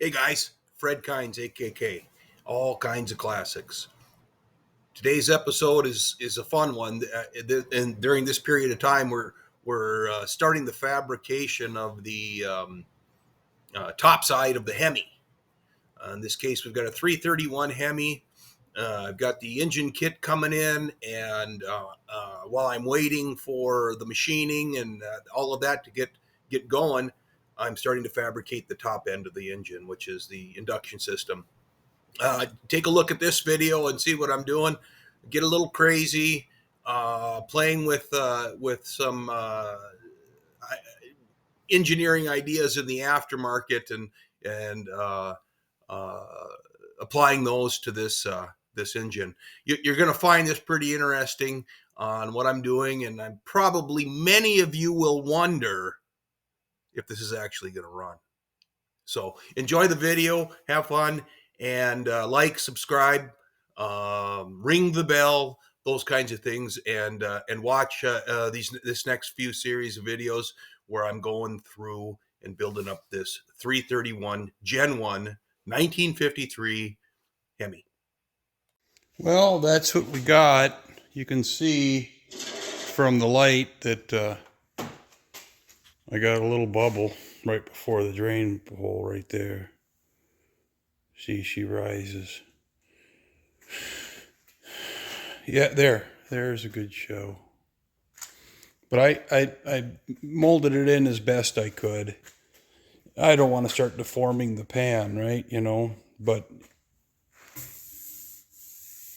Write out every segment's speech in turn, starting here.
Hey guys, Fred Kynes, AKK, all kinds of classics. Today's episode is a fun one, and during this period of time, we're starting the fabrication of the top side of the Hemi. In this case, we've got a 331 Hemi. I've got the engine kit coming in, and while I'm waiting for the machining and all of that to get going, I'm starting to fabricate the top end of the engine, which is the induction system. Take a look at this video and see what I'm doing. Get a little crazy, playing with some engineering ideas in the aftermarket and applying those to this engine. You're going to find this pretty interesting on what I'm doing, and probably many of you will wonder if this is actually going to run. So enjoy the video, have fun, and like, subscribe, ring the bell, those kinds of things, and watch this next few series of videos where I'm going through and building up this 331 Gen 1 1953 Hemi. Well, that's what we got. You can see from the light that I got a little bubble right before the drain hole right there. See, she rises. Yeah, there's a good show. But I molded it in as best I could. I don't want to start deforming the pan, right? You know, but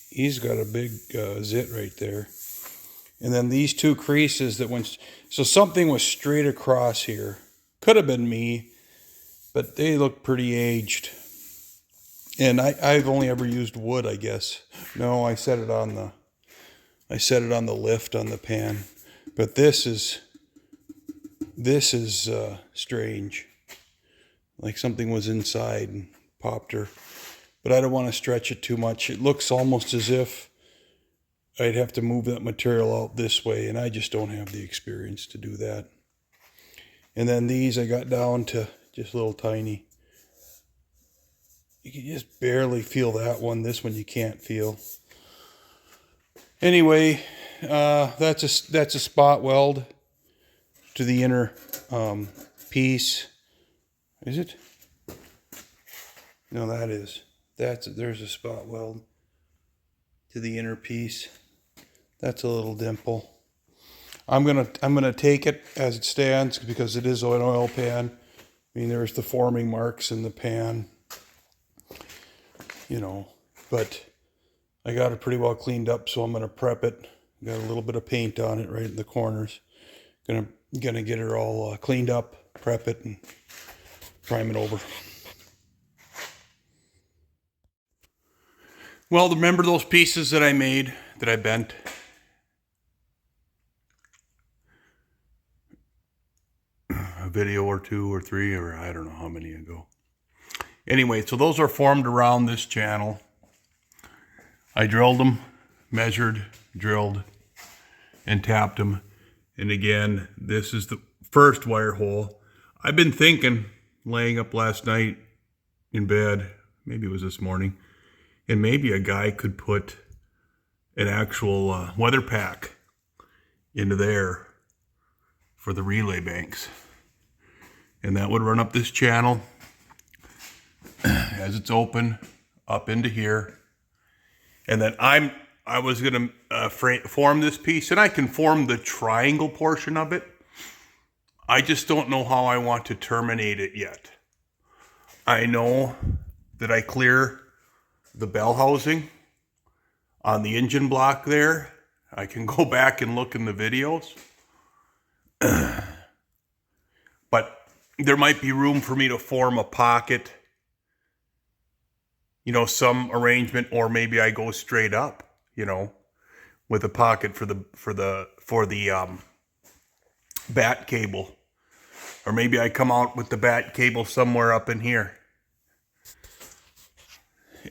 he's got a big zit right there. And then these two creases that went, so something was straight across here. Could have been me, but they look pretty aged. And I've only ever used wood, I guess. No, I set it on the lift on the pan. But this is strange. Like something was inside and popped her. But I don't want to stretch it too much. It looks almost as if I'd have to move that material out this way, and I just don't have the experience to do that. And then these I got down to just little tiny. You can just barely feel that one. This one you can't feel. Anyway, that's a spot weld to the inner piece. Is it? No, that is. There's a spot weld to the inner piece. That's a little dimple. I'm gonna take it as it stands because it is an oil pan. I mean, there's the forming marks in the pan, you know, but I got it pretty well cleaned up, so I'm gonna prep it. Got a little bit of paint on it right in the corners. Gonna get it all cleaned up, prep it, and prime it over. Well, remember those pieces that I made, that I bent? A video or two or three, or I don't know how many ago. Anyway, so those are formed around this channel. I drilled them, measured, drilled, and tapped them. And again, this is the first wire hole. I've been thinking, laying up last night in bed, maybe it was this morning, and maybe a guy could put an actual weather pack into there for the relay banks. And that would run up this channel as it's open, up into here. And then I was going to form this piece, and I can form the triangle portion of it. I just don't know how I want to terminate it yet. I know that I clear the bell housing on the engine block there. I can go back and look in the videos. But there might be room for me to form a pocket, you know, some arrangement, or maybe I go straight up, you know, with a pocket for the bat cable, or maybe I come out with the bat cable somewhere up in here.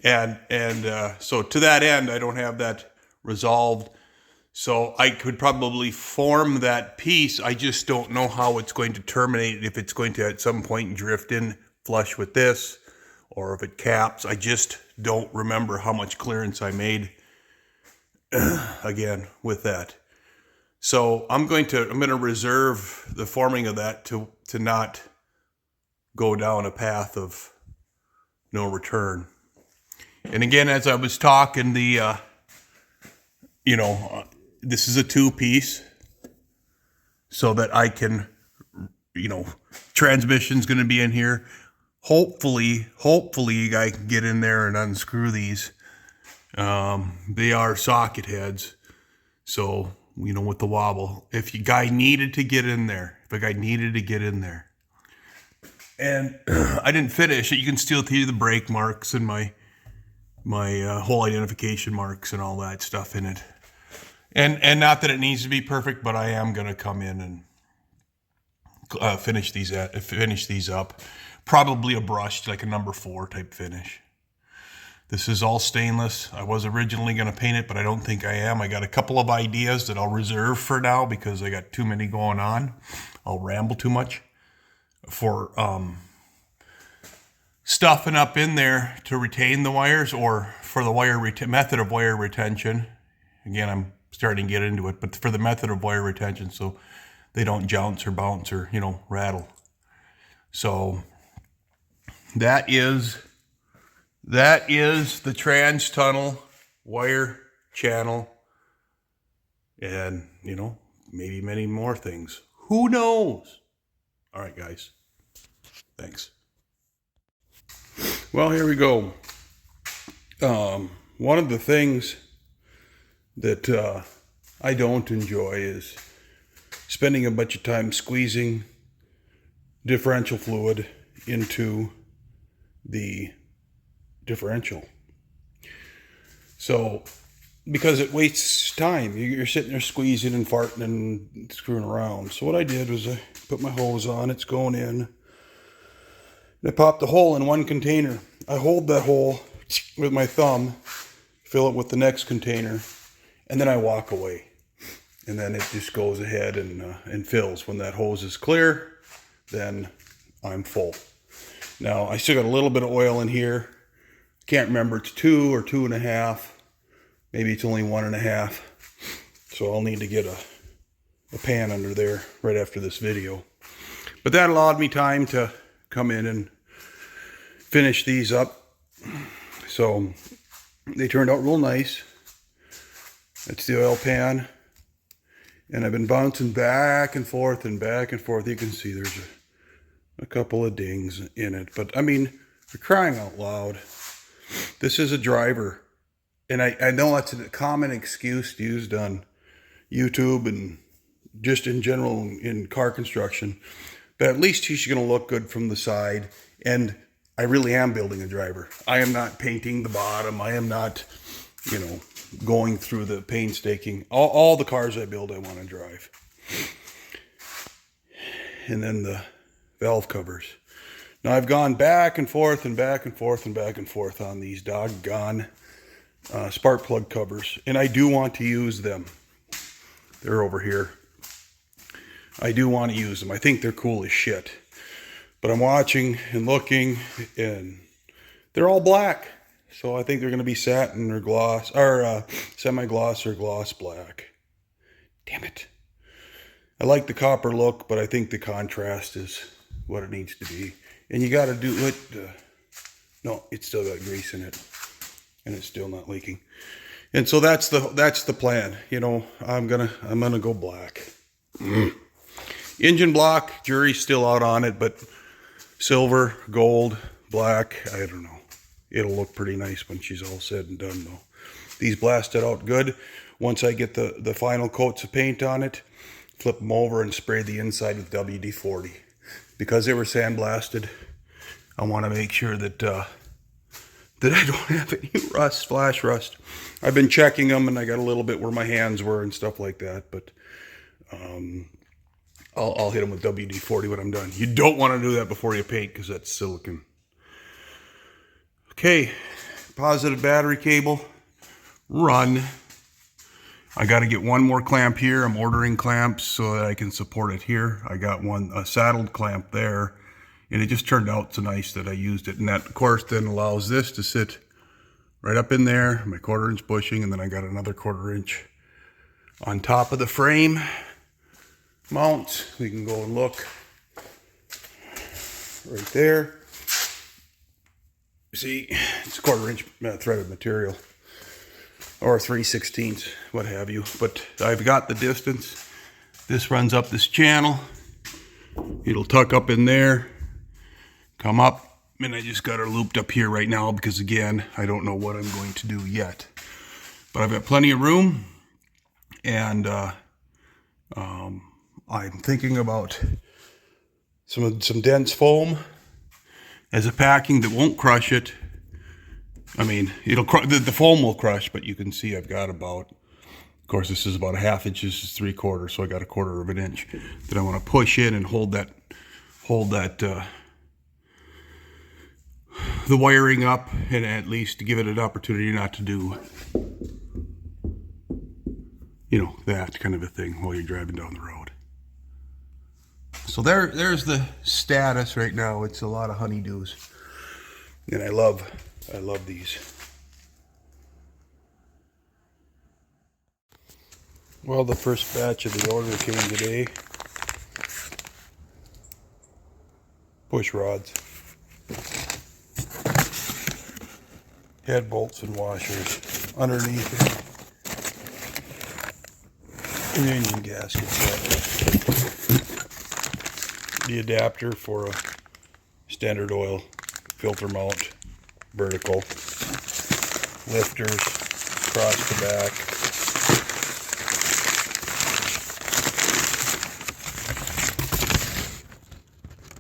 And so to that end, I don't have that resolved. So I could probably form that piece. I just don't know how it's going to terminate, if it's going to at some point drift in flush with this, or if it caps. I just don't remember how much clearance I made again with that. So I'm going to reserve the forming of that to not go down a path of no return. And again, as I was talking, this is a 2-piece, so that I can, transmission's going to be in here. Hopefully I can get in there and unscrew these. They are socket heads, so with the wobble. If a guy needed to get in there, and I didn't finish it, you can still see the brake marks and my hole identification marks and all that stuff in it. And not that it needs to be perfect, but I am going to come in and finish these up. Probably a brushed, like a number 4 type finish. This is all stainless. I was originally going to paint it, but I don't think I am. I got a couple of ideas that I'll reserve for now because I got too many going on. I'll ramble too much for stuffing up in there to retain the wires, or for the method of wire retention. Again, I'm starting to get into it, but for the method of wire retention, so they don't jounce or bounce or rattle. So that is the trans tunnel wire channel, and maybe many more things. Who knows? All right, guys. Thanks. Well, here we go. One of the things that I don't enjoy is spending a bunch of time squeezing differential fluid into the differential. So, because it wastes time. You're sitting there squeezing and farting and screwing around. So what I did was I put my hose on, it's going in. I popped the hole in one container. I hold that hole with my thumb, fill it with the next container, and then I walk away. And then it just goes ahead and fills. When that hose is clear, then I'm full. Now, I still got a little bit of oil in here. Can't remember, it's 2 or 2.5. Maybe it's only 1.5. So I'll need to get a pan under there right after this video. But that allowed me time to come in and finish these up. So they turned out real nice. That's the oil pan. And I've been bouncing back and forth and back and forth. You can see there's a couple of dings in it. But I mean, for crying out loud, this is a driver. And I know that's a common excuse used on YouTube and just in general in car construction. But at least he's going to look good from the side. And I really am building a driver. I am not painting the bottom. I am not, going through the painstaking. All the cars I build, I want to drive. And then the valve covers. Now I've gone back and forth and back and forth and back and forth on these doggone spark plug covers. And I do want to use them. They're over here. I do want to use them. I think they're cool as shit. But I'm watching and looking, and they're all black. So I think they're going to be satin or gloss, or semi-gloss or gloss black. Damn it. I like the copper look, but I think the contrast is what it needs to be. And you got to do it. No, it's still got grease in it, and it's still not leaking. And so that's the plan. I'm gonna go black. Engine block, jury's still out on it, but silver, gold, black, I don't know. It'll look pretty nice when she's all said and done, though. These blasted out good. Once I get the final coats of paint on it, flip them over and spray the inside with WD-40. Because they were sandblasted, I want to make sure that I don't have any rust, flash rust. I've been checking them, and I got a little bit where my hands were and stuff like that, but I'll hit them with WD-40 when I'm done. You don't want to do that before you paint because that's silicone. Okay, positive battery cable, run. I got to get one more clamp here. I'm ordering clamps so that I can support it here. I got a saddled clamp there, And it just turned out so nice that I used it. And that, of course, then allows this to sit right up in there, my 1/4 inch bushing, and then I got another 1/4 inch on top of the frame mount. We can go and look right there. See, it's a 1/4 inch threaded material, or 3/16, what have you. But I've got the distance. This runs up this channel. It'll tuck up in there, come up, and I just got her looped up here right now because, again, I don't know what I'm going to do yet. But I've got plenty of room, and I'm thinking about some dense foam as a packing that won't crush it. I mean, the foam will crush, but you can see I've got about, of course, this is about 1/2 inch, this is 3/4, so I got 1/4 inch that I want to push in and hold that the wiring up, and at least to give it an opportunity not to do, you know, that kind of a thing while you're driving down the road. So there's the status right now. It's a lot of honeydews, and I love these. Well, the first batch of the order came today. Push rods, head bolts and washers underneath it, and the engine gasket set. The adapter for a standard oil filter mount, vertical, lifters across the back,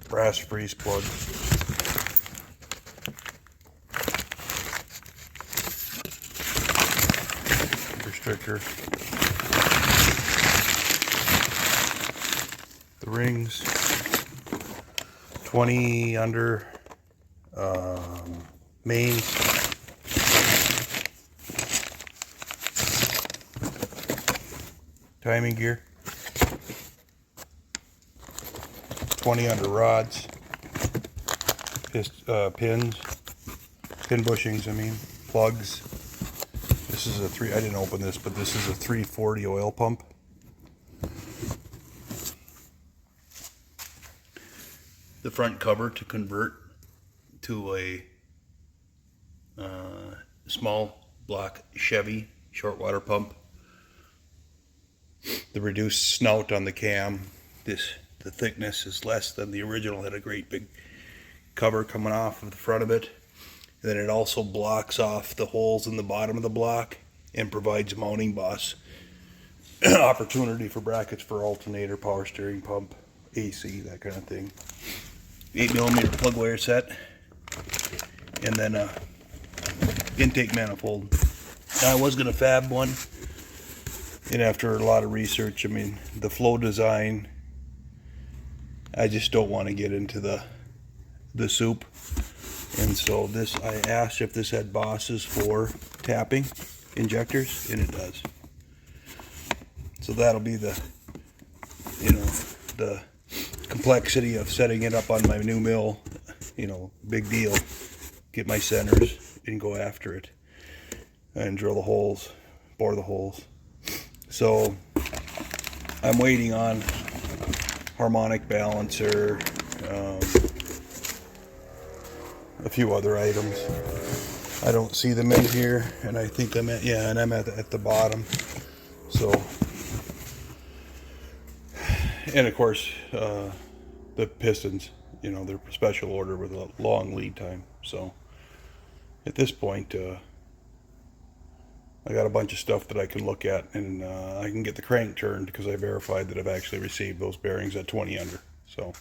brass freeze plug, restrictor, the rings, 20 under mains, timing gear, 20 under rods, pin bushings, plugs. This is I didn't open this, but this is a 340 oil pump. The front cover to convert to a small block Chevy short water pump. The reduced snout on the cam. The thickness is less than the original. Had a great big cover coming off of the front of it. And then it also blocks off the holes in the bottom of the block and provides mounting boss opportunity for brackets for alternator, power steering pump, AC, that kind of thing. 8mm plug wire set, and then a intake manifold. Now, I was going to fab one, and after a lot of research, the flow design, I just don't want to get into the soup. And so I asked if this had bosses for tapping injectors, and it does. So that'll be the complexity of setting it up on my new mill. Big deal. Get my centers and go after it and drill the holes, bore the holes. So I'm waiting on harmonic balancer, a few other items. I don't see them in here, and I think I'm at the bottom. So, and of course, the pistons, they're special order with a long lead time. So at this point, I got a bunch of stuff that I can look at, and I can get the crank turned because I verified that I've actually received those bearings at 20 under. So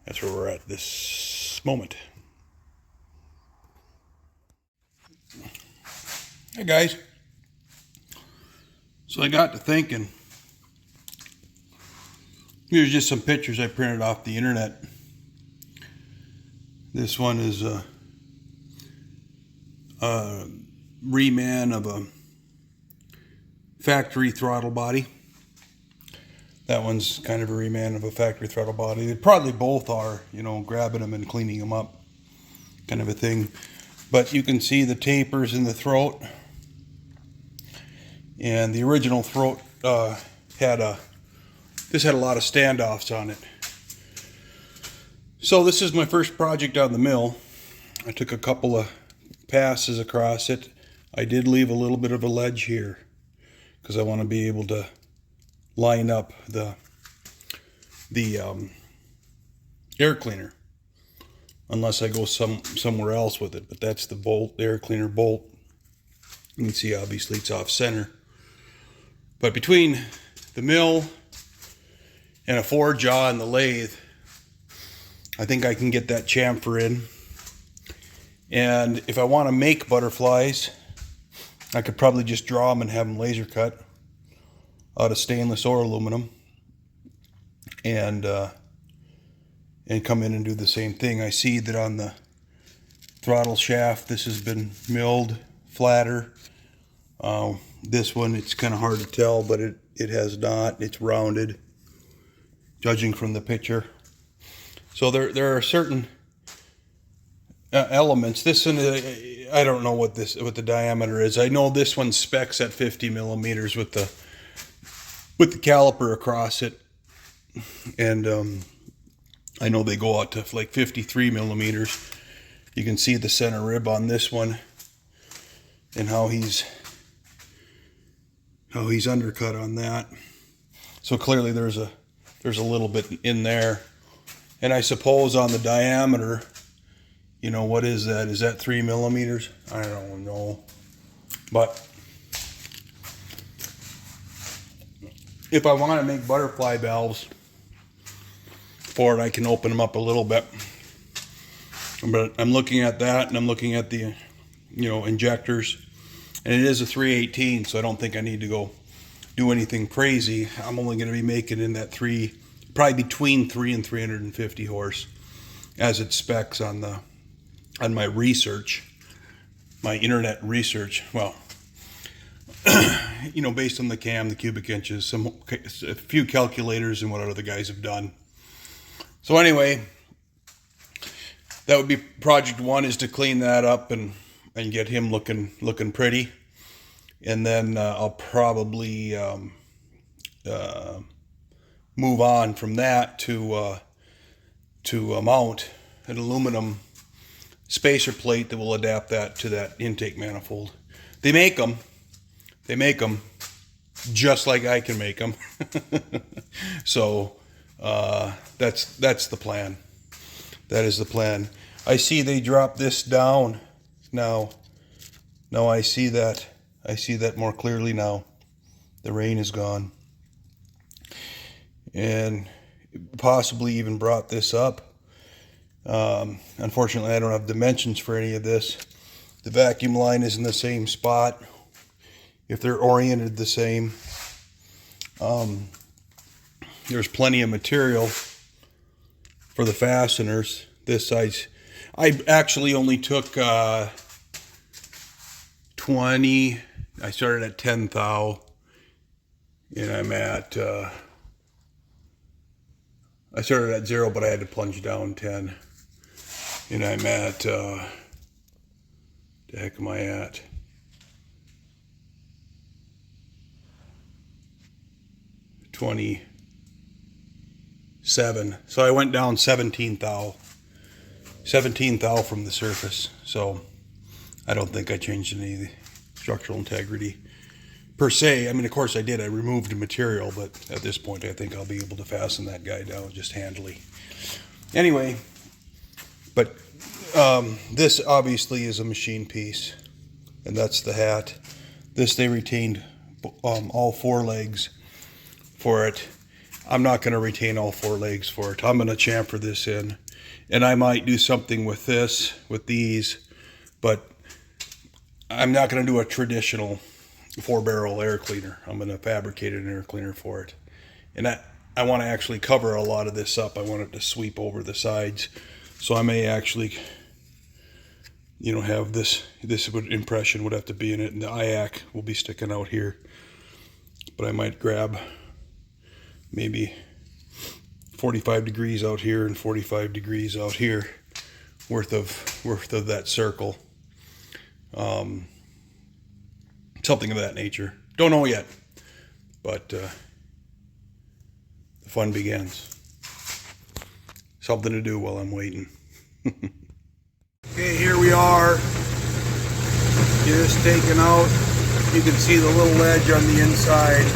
that's where we're at this moment. Hey guys, so I got to thinking, here's just some pictures I printed off the internet. This one is a reman of a factory throttle body. That one's kind of a reman of a factory throttle body. They probably both are, you know, grabbing them and cleaning them up kind of a thing. But you can see the tapers in the throat. And the original throat had a lot of standoffs on it. So this is my first project on the mill. I took a couple of passes across it. I did leave a little bit of a ledge here because I want to be able to line up the air cleaner, unless I go somewhere else with it. But that's the bolt, the air cleaner bolt. You can see obviously it's off center. But between the mill and a four jaw and the lathe, I think I can get that chamfer in. And if I want to make butterflies, I could probably just draw them and have them laser cut out of stainless or aluminum, and come in and do the same thing. I see that on the throttle shaft, this has been milled flatter. This one, it's kind of hard to tell, but it has not. It's rounded, judging from the picture. So there are certain elements. This one, I don't know what the diameter is. I know this one specs at 50 millimeters with the caliper across it, and I know they go out to like 53 millimeters. You can see the center rib on this one and how he's undercut on that. So clearly there's a little bit in there. And I suppose on the diameter, you know, what is that? Is that 3 millimeters? I don't know. But if I want to make butterfly valves for it, I can open them up a little bit. But I'm looking at that, and I'm looking at the, you know, injectors. And it is a 318, so I don't think I need to go do anything crazy. I'm only going to be making in that probably between 3 and 350 horse, as it specs on my research, my internet research. Well, you know, based on the cam, the cubic inches, a few calculators, and what other guys have done. So anyway, that would be project one, is to clean that up and get him looking pretty. And then I'll probably move on from that to mount an aluminum spacer plate that will adapt that to that intake manifold. They make them just like I can make them. So that's the plan. That is the plan. I see they dropped this down now. Now I see that more clearly now. The rain is gone. And possibly even brought this up. Unfortunately, I don't have dimensions for any of this. The vacuum line is in the same spot. If they're oriented the same, there's plenty of material for the fasteners this size. I actually only took 20. I started at 10 thou, and I'm at I started at 0, but I had to plunge down 10, and I'm at the heck am I at? 27. So I went down 17 thou from the surface. So I don't think I changed any of the structural integrity per se. I mean, of course I did. I removed the material, but at this point I think I'll be able to fasten that guy down just handily. Anyway, but this obviously is a machine piece, and that's the hat. This, they retained all four legs for it. I'm not going to retain all four legs for it. I'm going to chamfer this in, and I might do something with this, with these, but I'm not going to do a traditional 4-barrel air cleaner. I'm going to fabricate an air cleaner for it. And I want to actually cover a lot of this up. I want it to sweep over the sides. So I may actually, you know, have this impression would have to be in it, and the IAC will be sticking out here. But I might grab maybe 45 degrees out here and 45 degrees out here worth of that circle. Something of that nature. Don't know yet, but the fun begins. Something to do while I'm waiting. Okay, here we are. Just taking out. You can see the little ledge on the inside.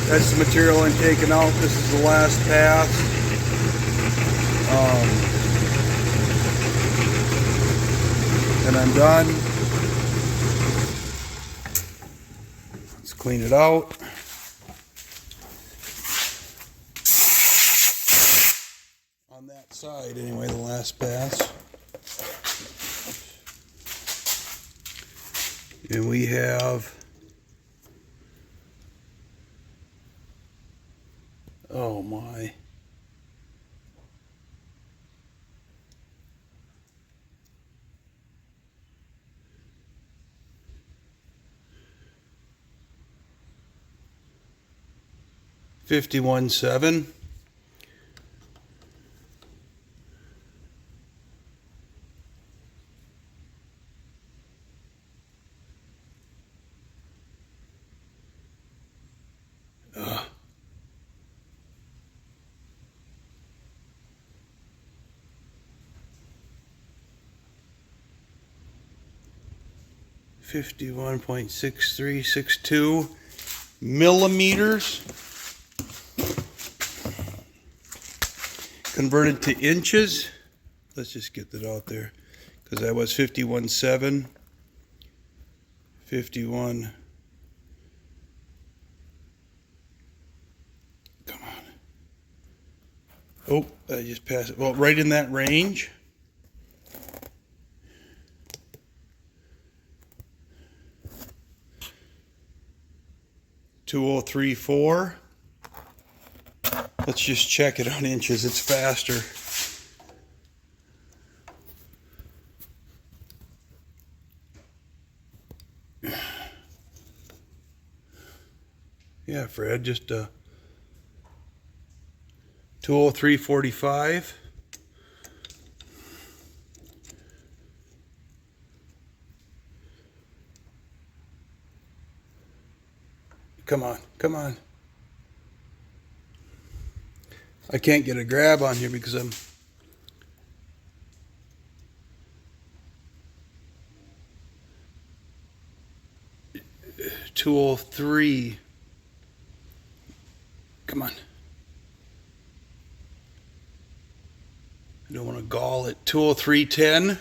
That's the material I'm taking out. This is the last pass. And I'm done. Let's clean it out. On that side, anyway, the last pass. And we have, oh my, $51,700. $51.6362 millimeters. Converted to inches. Let's just get that out there, because that was 51.7. 51. Come on. Oh, I just passed it. Well, right in that range. $2,034. Let's just check it on inches. It's faster. Yeah, Fred, just 203.45. Come on, come on. I can't get a grab on here because I'm 203. Come on. I don't want to gall it. 203.10.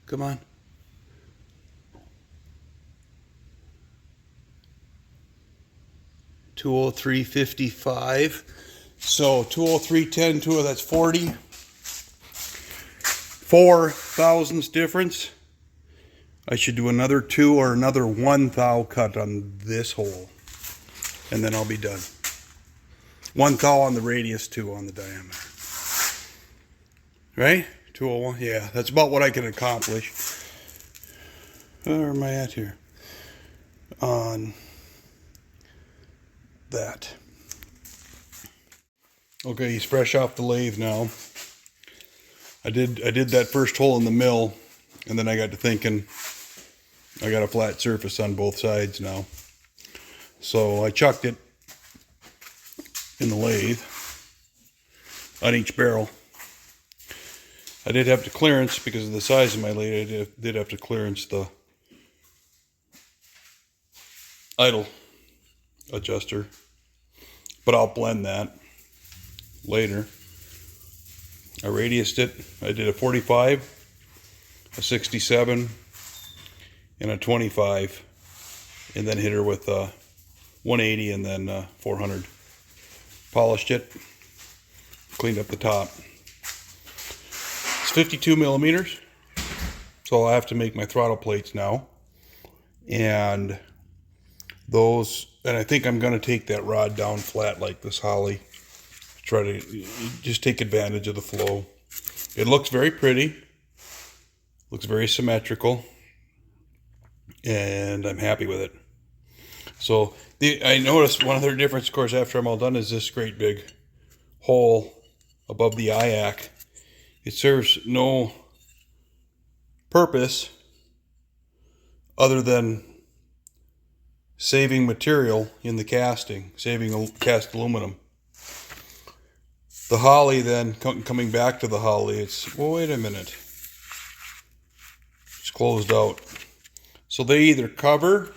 Come on. $203.55. So 203.10, that's 40. 4 thousandths difference. I should do another 2 or another 1 thou cut on this hole, and then I'll be done. 1 thou on the radius, 2 on the diameter. Right? 201. Yeah, that's about what I can accomplish. Where am I at here? On that. Okay, he's fresh off the lathe now. I did that first hole in the mill, and then I got to thinking I got a flat surface on both sides now. So I chucked it in the lathe on each barrel. I did have to clearance, because of the size of my lathe, I did have to clearance the idle adjuster, but I'll blend that later. I radiused it. I did a 45, a 67, and a 25, and then hit her with a 180 and then 400. Polished it, cleaned up the top. It's 52 millimeters, so I'll have to make my throttle plates now. And those, and I think I'm going to take that rod down flat like this Holly. Try to just take advantage of the flow. It looks very pretty. Looks very symmetrical. and I'm happy with it. So I noticed one other difference, of course, after I'm all done, is this great big hole above the IAC. It serves no purpose other than saving material in the casting, saving cast aluminum. The Holley then, coming back to the Holley, it's, well, wait a minute. It's closed out. So they either cover,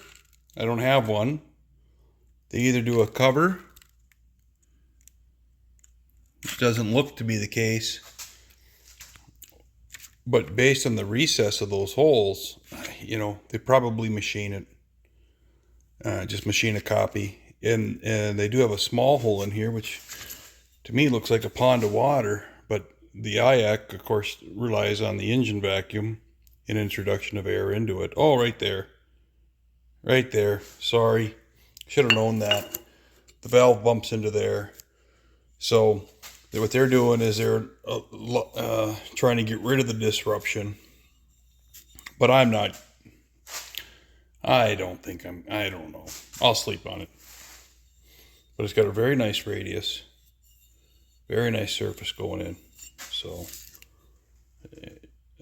I don't have one, they either do a cover, which doesn't look to be the case, but based on the recess of those holes, you know, they probably machine it, just machine a copy. And they do have a small hole in here, which to me looks like a pond of water, but the IAC, of course, relies on the engine vacuum and introduction of air into it. Oh, right there. Right there. Sorry. Should have known that. The valve bumps into there. So what they're doing is they're trying to get rid of the disruption. But I'm not. I don't know. I'll sleep on it. But it's got a very nice radius. Very nice surface going in. So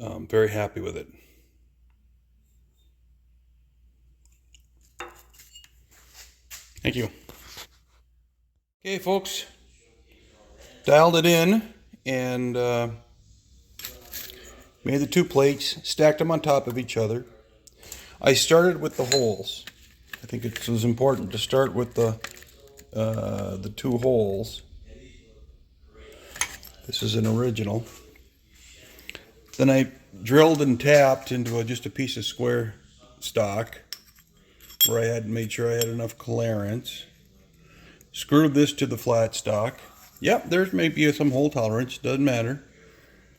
I'm very happy with it. Thank you. Okay, folks. Dialed it in and made the two plates, stacked them on top of each other. I started with the holes. I think it was important to start with the two holes. This is an original. Then I drilled and tapped into just a piece of square stock where I had made sure I had enough clearance. Screwed this to the flat stock. Yep, there's maybe some hole tolerance, doesn't matter.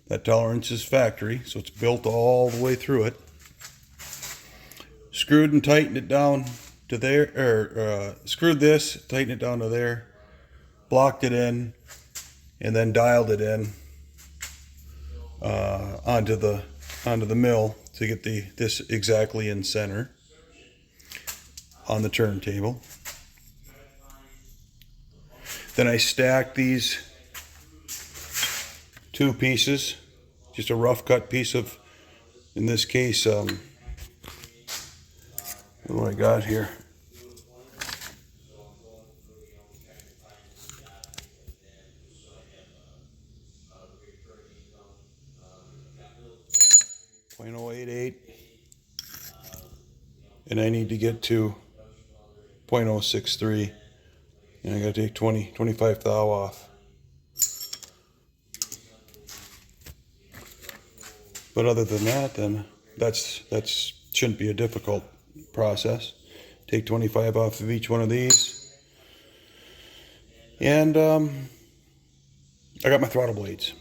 That tolerance is factory, so it's built all the way through it. Screwed and tightened it down to there, or screwed this, tightened it down to there, blocked it in, and then dialed it in onto the mill to get this exactly in center on the turntable. Then I stacked these two pieces, just a rough cut piece of, in this case, what do I got here? .088, and I need to get to .063, and I got to take 25 thou off. But other than that, then that's shouldn't be a difficult process. Take 25 off of each one of these, and I got my throttle blades.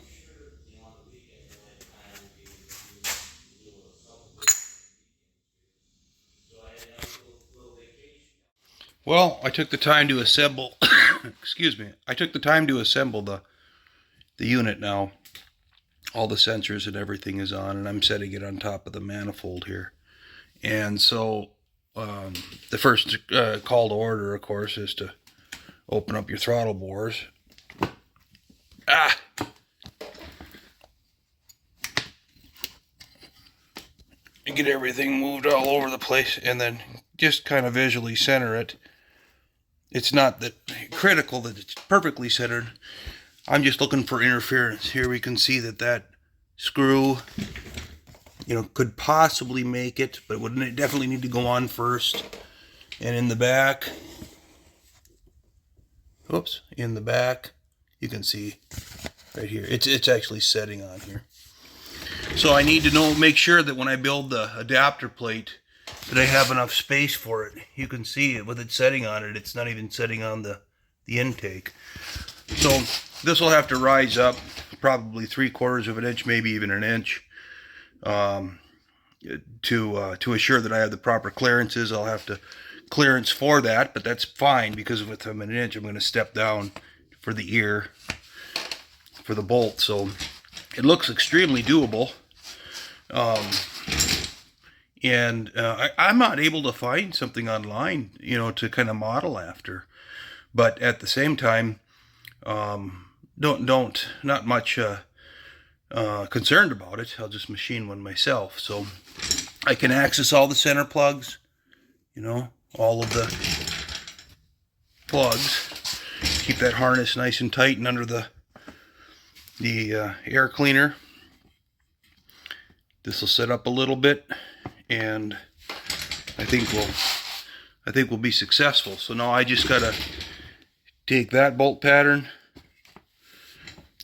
Well, I took the time to assemble. Excuse me. I took the time to assemble the unit now. All the sensors and everything is on, and I'm setting it on top of the manifold here. And so the first call to order, of course, is to open up your throttle bores. And get everything moved all over the place, and then just kind of visually center it. It's not that critical that it's perfectly centered. I'm just looking for interference. Here we can see that screw, you know, could possibly make it, but it would definitely need to go on first. And in the back, oops, in the back, you can see right here, it's actually setting on here. So I need to make sure that when I build the adapter plate, that I have enough space for it. You can see it with it setting on it. It's not even setting on the intake. So this will have to rise up probably 3/4 of an inch, maybe even an inch, to assure that I have the proper clearances. I'll have to clearance for that, but that's fine because if I'm an inch, I'm going to step down for the ear, for the bolt. So it looks extremely doable. And I'm not able to find something online, to kind of model after. But at the same time, not much concerned about it. I'll just machine one myself. So I can access all the center plugs, all of the plugs. Keep that harness nice and tight and under the air cleaner. This will set up a little bit, and I think we'll be successful. So now I just gotta take that bolt pattern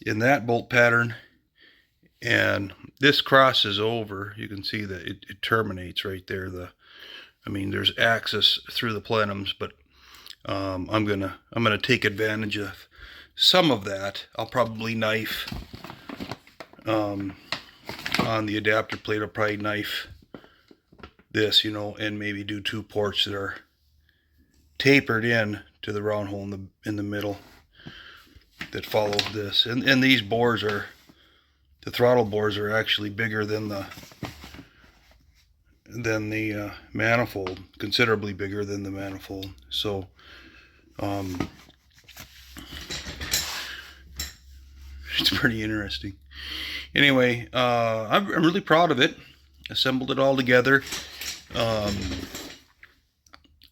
and that bolt pattern, and this crosses over. You can see that it terminates right there. There's access through the plenums, but I'm gonna take advantage of some of that. I'll probably knife on the adapter plate. I'll probably knife this, and maybe do 2 ports that are tapered in to the round hole in the middle that follow this. And these bores the throttle bores are actually bigger than the manifold, considerably bigger than the manifold. So it's pretty interesting. Anyway, I'm really proud of it. Assembled it all together.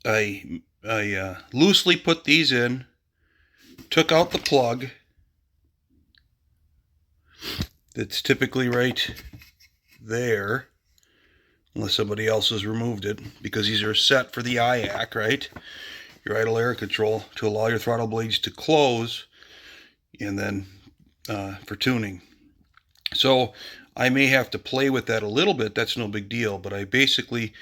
I loosely put these in, took out the plug that's typically right there, unless somebody else has removed it, because these are set for the IAC, right? Your idle air control, to allow your throttle blades to close, and then for tuning. So I may have to play with that a little bit. That's no big deal, but I basically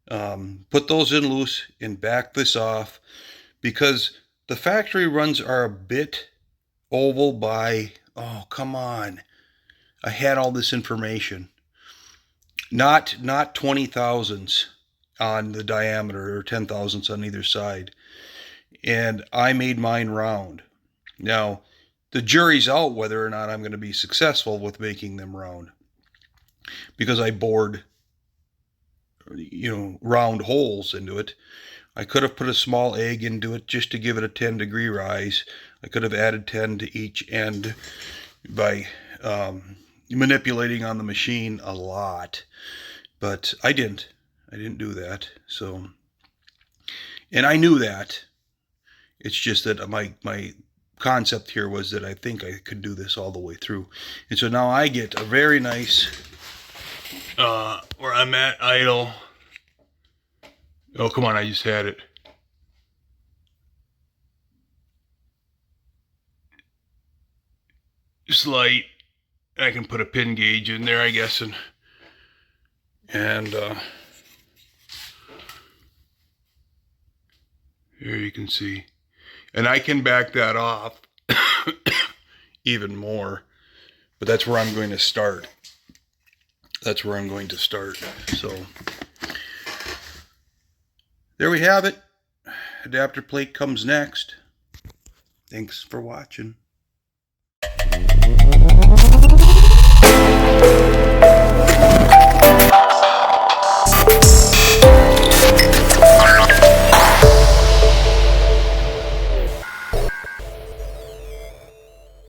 put those in loose and back this off, because the factory runs are a bit oval by, oh, come on. I had all this information. Not 20 thousandths on the diameter or 10 thousandths on either side. And I made mine round. Now, the jury's out whether or not I'm going to be successful with making them round, because I bored, round holes into it. I could have put a small egg into it just to give it a 10-degree rise. I could have added 10 to each end by manipulating on the machine a lot, but I didn't do that. So, and I knew that. It's just that my concept here was that I think I could do this all the way through. And so now I get a very nice, where I'm at idle. Oh, come on, I just had it. Just light. I can put a pin gauge in there, I guess, and here you can see. And I can back that off even more, but that's where I'm going to start. So there we have it. Adapter plate comes next. Thanks for watching.